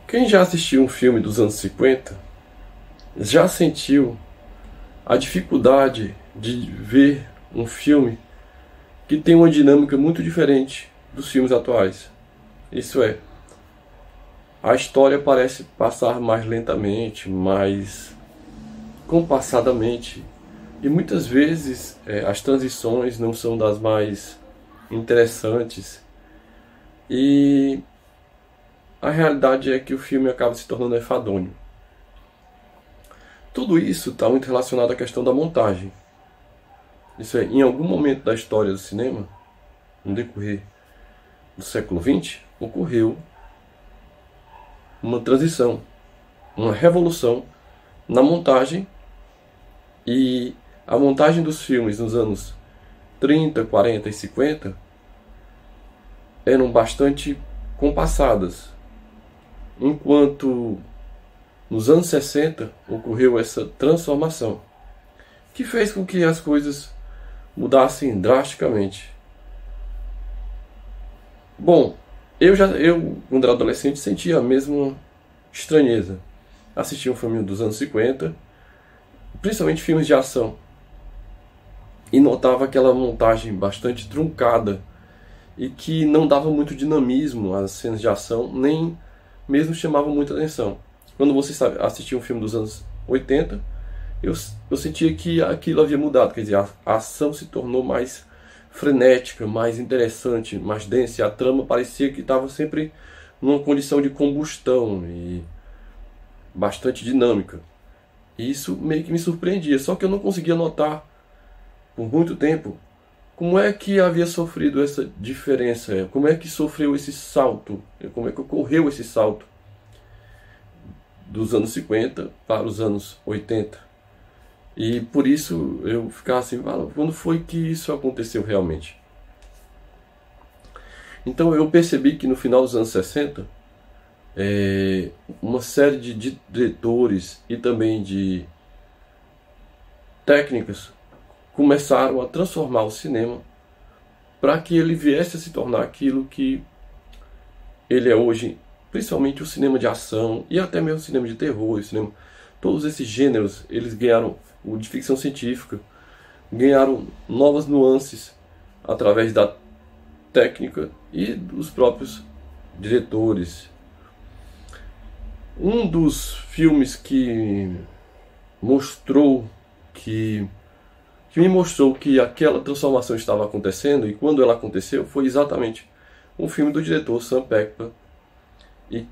Quem já assistiu um filme dos anos 50 já sentiu a dificuldade de ver um filme que tem uma dinâmica muito diferente dos filmes atuais. Isso é, a história parece passar mais lentamente, mais compassadamente, e muitas vezes as transições não são das mais interessantes, e a realidade é que o filme acaba se tornando enfadonho. Tudo isso está muito relacionado à questão da montagem. Isso é, em algum momento da história do cinema, no decorrer do século XX, ocorreu uma transição, uma revolução na montagem, e a montagem dos filmes nos anos 30, 40 e 50 eram bastante compassadas, enquanto nos anos 60 ocorreu essa transformação, que fez com que as coisas mudassem drasticamente. Bom, eu quando era adolescente, sentia a mesma estranheza. Assistia um filme dos anos 50, principalmente filmes de ação, e notava aquela montagem bastante truncada e que não dava muito dinamismo às cenas de ação, nem mesmo chamava muita atenção. Quando você assistia um filme dos anos 80, eu sentia que aquilo havia mudado, quer dizer, a ação se tornou mais frenética, mais interessante, mais densa, e a trama parecia que estava sempre numa condição de combustão e bastante dinâmica. E isso meio que me surpreendia, só que eu não conseguia notar por muito tempo como é que havia sofrido essa diferença, como é que sofreu esse salto, como é que ocorreu esse salto dos anos 50 para os anos 80. E por isso eu ficava assim, quando foi que isso aconteceu realmente? Então eu percebi que no final dos anos 60, uma série de diretores e também de técnicas começaram a transformar o cinema para que ele viesse a se tornar aquilo que ele é hoje, principalmente o cinema de ação e até mesmo o cinema de terror, todos esses gêneros, eles ganharam, o de ficção científica, ganharam novas nuances através da técnica e dos próprios diretores. Um dos filmes que me mostrou que aquela transformação estava acontecendo, e quando ela aconteceu, foi exatamente um filme do diretor Sam Peckinpah. E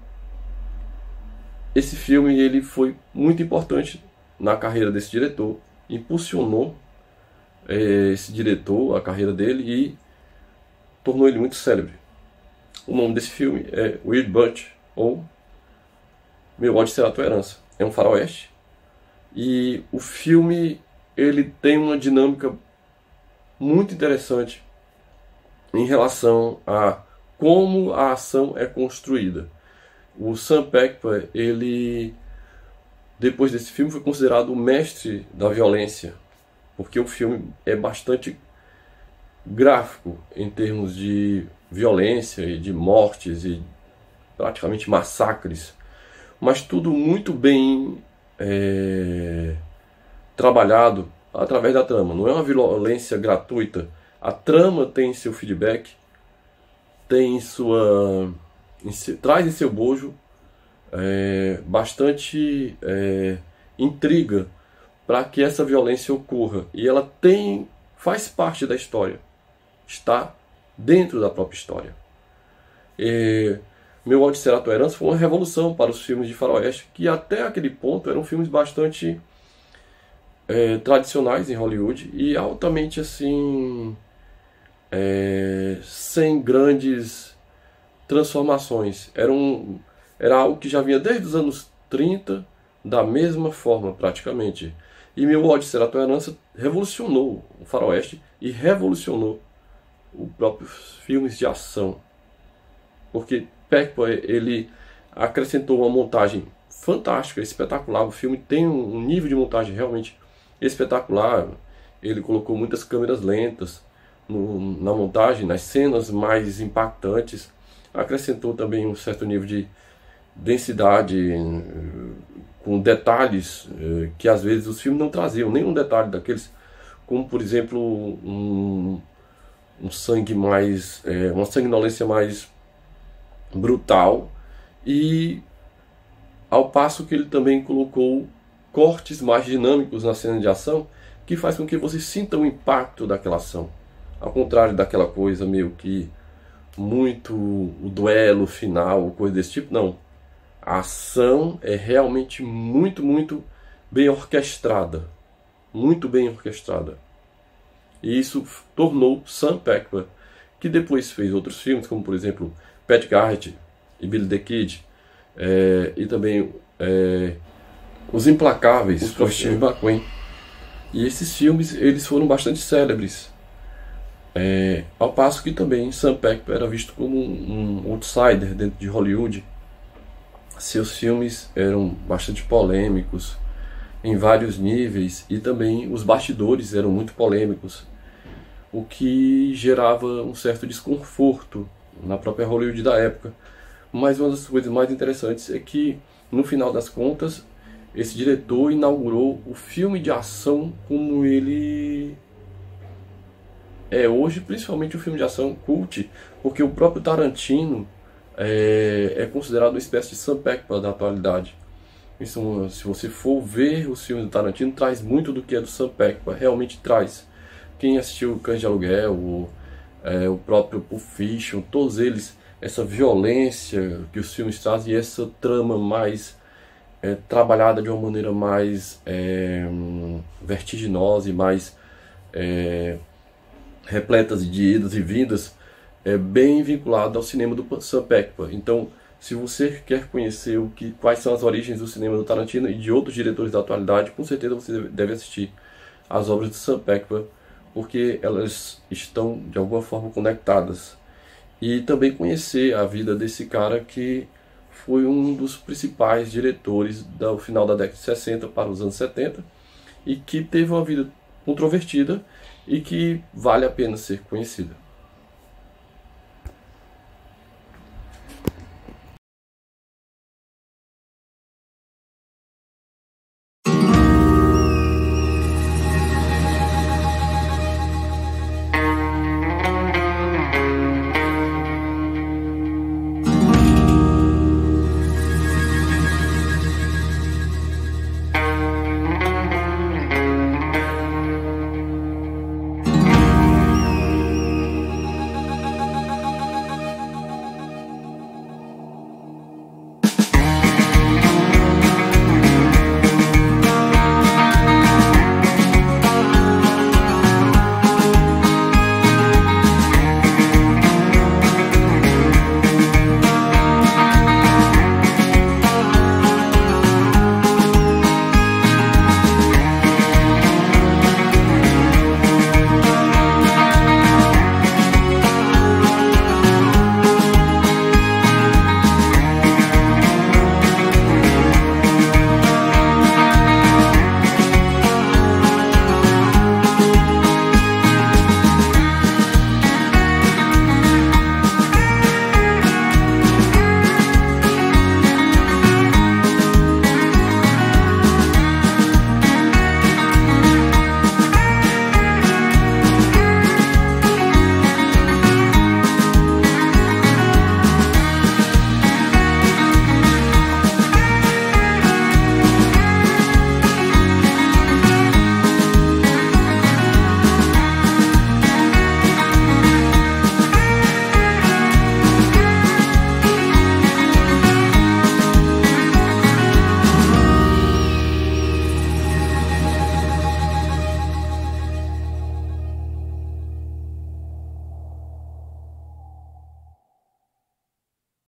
esse filme ele foi muito importante na carreira desse diretor, impulsionou esse diretor, a carreira dele, e tornou ele muito célebre. O nome desse filme é Weird Bunch, ou Meu ódio será tua herança. É um faroeste, e o filme ele tem uma dinâmica muito interessante em relação a como a ação é construída. O Sam Peckinpah, ele, depois desse filme, foi considerado o mestre da violência, porque o filme é bastante gráfico em termos de violência e de mortes e praticamente massacres, mas tudo muito bem trabalhado através da trama. Não é uma violência gratuita. A trama tem seu feedback, tem traz em seu bojo bastante intriga para que essa violência ocorra. E ela faz parte da história, está dentro da própria história. Meu ódio será tua herança foi uma revolução para os filmes de faroeste, que até aquele ponto eram filmes bastante tradicionais em Hollywood e altamente assim sem grandes transformações. Era algo que já vinha desde os anos 30 da mesma forma praticamente. E Meu ódio será tua herança revolucionou o faroeste e revolucionou os próprios filmes de ação, porque Peckinpah ele acrescentou uma montagem fantástica, espetacular. O filme tem um nível de montagem realmente espetacular. Ele colocou muitas câmeras lentas na montagem, nas cenas mais impactantes. Acrescentou também um certo nível densidade, com detalhes que às vezes os filmes não traziam, nenhum detalhe daqueles, como por exemplo um sangue mais, uma sanguinolência mais brutal, e ao passo que ele também colocou cortes mais dinâmicos na cena de ação, que faz com que você sinta o impacto daquela ação, ao contrário daquela coisa meio que muito o duelo final, coisa desse tipo. Não, a ação é realmente muito bem orquestrada, muito bem orquestrada. E isso tornou Sam Peckinpah, que depois fez outros filmes, como por exemplo Pat Garrett e Billy the Kid, e também Os Implacáveis, com Steve McQueen. E esses filmes eles foram bastante célebres, ao passo que também Sam Peckinpah era visto como um outsider dentro de Hollywood. Seus filmes eram bastante polêmicos em vários níveis, e também os bastidores eram muito polêmicos, o que gerava um certo desconforto na própria Hollywood da época. Mas uma das coisas mais interessantes é que, no final das contas, esse diretor inaugurou o filme de ação como ele é hoje, principalmente o filme de ação cult, porque o próprio Tarantino é considerado uma espécie de Sam Peckinpah da atualidade. Então, se você for ver os filmes do Tarantino, traz muito do que é do Sam Peckinpah, realmente traz. Quem assistiu Cães de Aluguel, o próprio Pulp Fiction, todos eles, essa violência que os filmes trazem, e essa trama mais trabalhada de uma maneira mais vertiginosa e mais repletas de idas e vindas, é bem vinculado ao cinema do Sam Peckinpah. Então, se você quer conhecer quais são as origens do cinema do Tarantino e de outros diretores da atualidade, com certeza você deve assistir as obras do Sam Peckinpah, porque elas estão de alguma forma conectadas. E também conhecer a vida desse cara que foi um dos principais diretores do final da década de 60 para os anos 70, e que teve uma vida controvertida e que vale a pena ser conhecida.